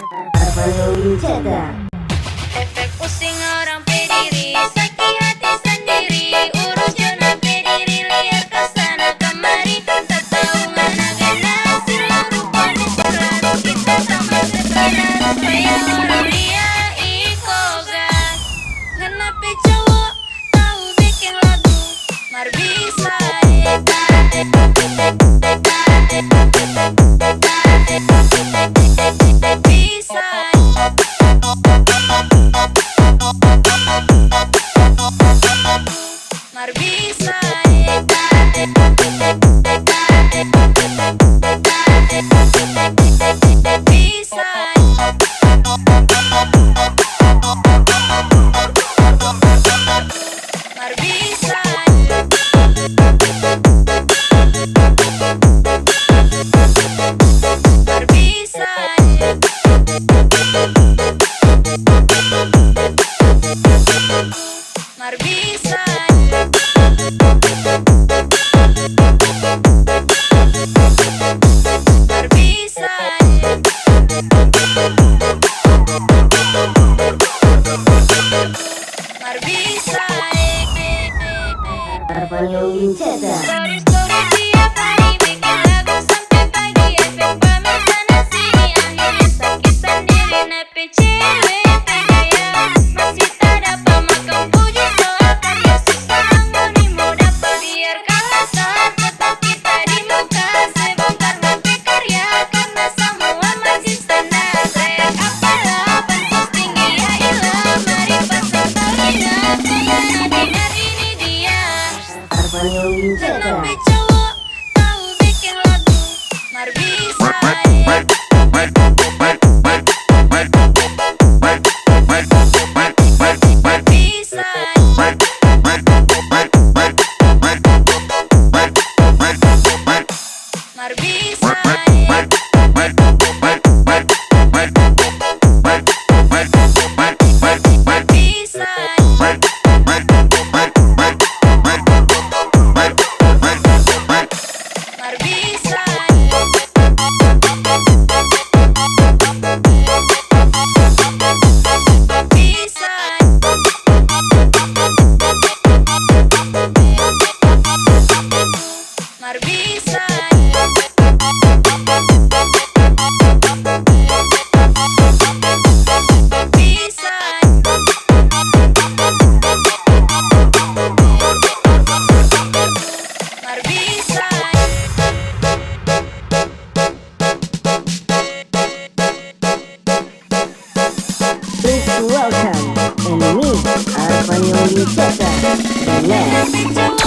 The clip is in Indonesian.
Arvanyo Wincheta. Efek pusing orang pediri, sakit hati sendiri, urus jodoh pediri, liar kesana kemari, tak tahu mana gana, silang rupanya selalu kita sama sekadar, supaya orang lihat ikoga. Kenapa cowok tahu bikin lagu, mar bisa mar bisa mar bisa mar bisa Arvanyo Wincheta. Story tiap hari bikin lagu sampai pagi, efek pamer sana sini, akhirnya sakit sendiri. Nepe cewek gaya masih tak dapat makan puji soal karya susah angonimo dapat, biar kalah saat tetap kita di muka, sebongkar nepe karya karena semua masih standar. Reak apalah bansos tinggi ya ilah, mari pasang telinga karena dengar ini dia. Arvanyo Wincheta. Kenapa cowok tahu bikin lagu, mar bisa mar bisa mar bisa mar bisa mar bisa Please welcome and meet Arvanyo Wincheta. Relax. Kenapa cowok